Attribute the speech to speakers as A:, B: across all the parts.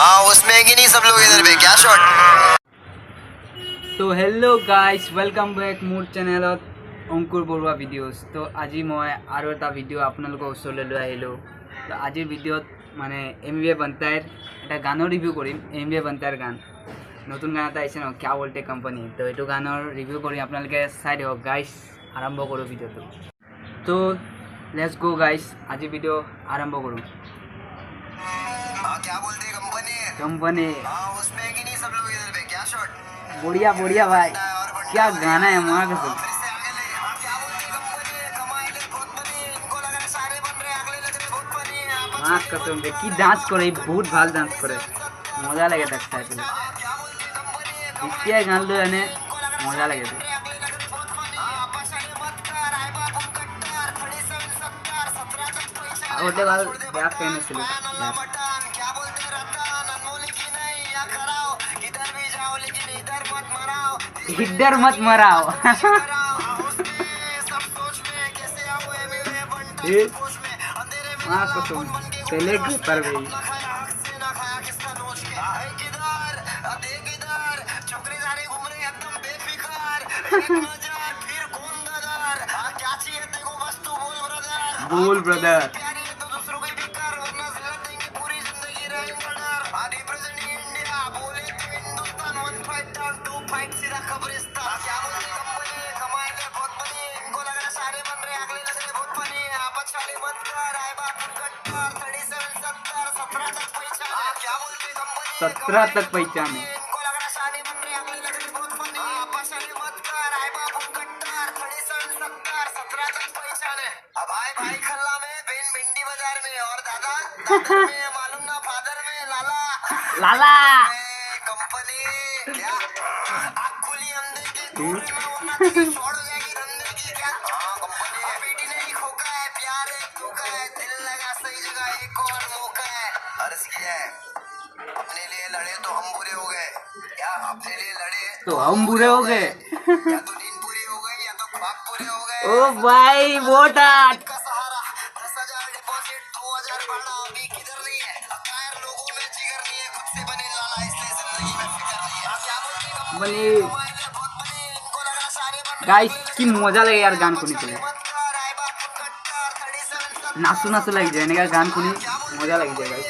A: हाँ उसमें कि नहीं सब लोग इधर पे क्या शॉट।
B: तो हेलो गाइस, वेलकम बैक मोर चैनेলত अंकुर बरुआ भिडिओज। तो आज मैं और एट भिडिओ आपलोक ओसरले लै आहिलो। तो आज भिडिओत माने एमिवे बंताइर एट गानर रिव्यू करिम। एमिवे बंताइर गान नतुन गान एटा न क्या बोलते कोम्पानी। तो ये गानर रिव्यू करी आपलोके चाइ दियक गाइस। आरम्भ करो भिडिओ। तो लेट्स गो गाइस, आज भिडिओ आरम्भ करूँ।
A: क्या बोलते
B: कंपनी
A: उसमें कि नहीं सब लोग इधर पे क्या शॉट।
B: बढ़िया बढ़िया भाई, क्या गाना है वहाँ का सब। हाँ कसम से की डांस करे, बहुत भाल डांस करे, मजा लगे देखता है। पहले गान लो यानी मजा लगे थे। होते बाल बैक फेमस ছিল इधर मत मराओ। हाँ कसम पहले पर गई। बोल ब्रदर। सत्रह तक पहचाने।
A: मालूम ना फादर में लाला
B: लाला
A: कंपनी क्या खुली अंदर के दूर में वरना तेरी छोड़ जाएगी धंधे की क्या। कंपनी बेटी नहीं खोका है, प्यार एक धोखा है, दिल लगा सही जगह एक और मौका है। अर्ज किया है अपने लिए लड़े तो हम बुरे हो गए, या अपने लिए लड़े
B: तो हम बुरे हो गए।
A: या तो नींद पूरी हो गई या तो ख्वाब पूरे हो गए।
B: ओ भाई वोटा
A: का सहारा 10,000 डिपॉजिट 2,000 भाड़ा अभी किधर नहीं है। अकायर लोगों में जिगर नहीं है, खुद से बने लाला इसलिए जिंदगी में फिक्र नहीं है। क्या बोलते
B: गाइस की मजा लगे यार गान सुनी के। नाचू नाचू लग जाए ना गान सुनी, मजा लग जाए गाइस।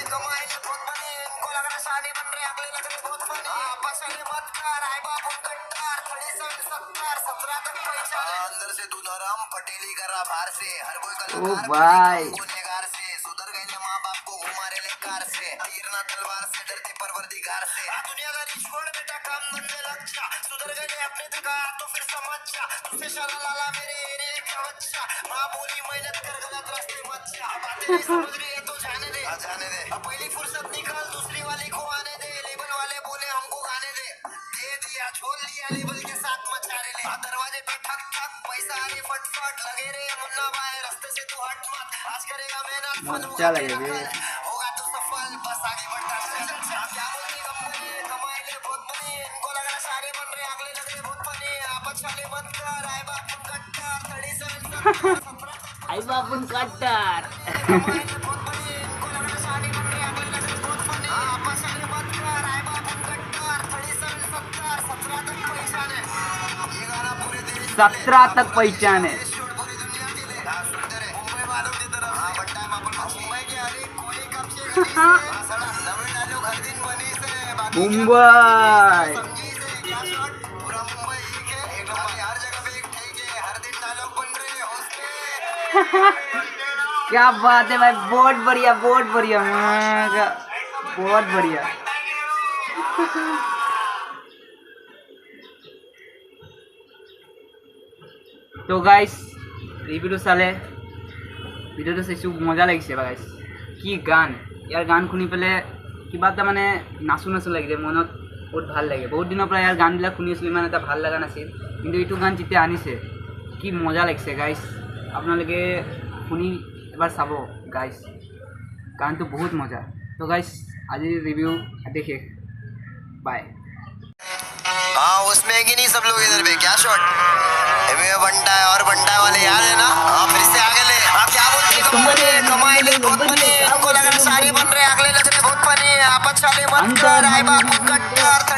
A: अंदर से दूधाराम पटेली कर रहा बाहर से हर कोई
B: ओ भाई
A: गुनहगार से सुधर गए माँ बाप को घुमा रहे ले कार से तीरना तलवार से डरते परवरदिगार से। दुनियादारी छोड़ बेटा काम धंधे लग जा, सुधर गए अपने जगह तो फिर समझ जा, तुझसे शाला लाला मेरे एरिया का बच्चा। माँ बोली मेहनत कर गलत रास्ते मत जा, बातें नहीं समझ रही है तो जाने दे जाने दे। पहली फुर्सत निकाल दूसरी वाली को आने दे, लेबल वाले बोले हमको गाने दे, दे दिया छोड़ लिया लेबल के साथ मचा रहे ले। दरवाजे पे ठक ठक पैसा आ रही फटफट लगे रे मुन्ना भाई रास्ते से तू हट मत, आज करेगा मेहनत
B: मजा लगे रे।
A: होगा तो सफल बस आगे बढ़ता चल। क्या बोलते कंपनी कमाए ले बहुत बनी, इनको लग रहा सारे बन रहे अगले लग रहे बहुत बनी। आपस वाले मत कर आए बाप कट्टर 37
B: आई बापुन कट्टर।
A: बहुत बनी, इनको लग रहा सारे बन रहे अगले लग रहे बहुत बनी। आपस वाले मत कर आए बाप कट्टर 37 17 तक पहचाने। ये गाना पूरे देश
B: 17 तक पहचाने।
A: पूरी दुनिया के लिए मुंबई वालों की तरफ हाँ बट्टा मुंबई के हर एक कोने कब से नवे डालो हर दिन बनी से
B: मुंबई
A: समझी से क्या शॉट। पूरा मुंबई एक है, एक नंबर हर जगह पे एक ठीक है, हर दिन डायलॉग बन रहे हैं उसके।
B: क्या बात है भाई, बहुत बढ़िया बहुत बढ़िया, बहुत बढ़िया। तो गाइस रिव्यू चाले ভিডিওটো চাইছো মজা লাগিছে গাইস। কি গান ইয়াৰ গান শুনি পেলে কিবা এটা মানে নাচু নাচু লাগিছে মনত, বহুত ভাল লাগে। বহুত দিনৰ পৰা ইয়াৰ গানবিলাক শুনি আছিলোঁ, ইমান এটা ভাল লগা নাছিল, কিন্তু এইটো গান যেতিয়া আনিছে কি মজা লাগিছে গাইস। আপোনালোকে শুনি এবাৰ চাব গাইস, গানটো বহুত মজা। তো গাইস আজিৰ ৰিভিউ দেখে बाय।
A: हाँ उसमें कि नहीं सब लोग इधर पे क्या शॉट। एमिवे बंटाई और बंटाई वाले याद है ना। हाँ फिर से आगे ले। हाँ क्या बोलते कंपनी कमाई ले बहुत बनी, इनको लग रहा सारे बन रहे अगले लग रहे बहुत बनी। पछाले मत कर आए बाबू कट्टर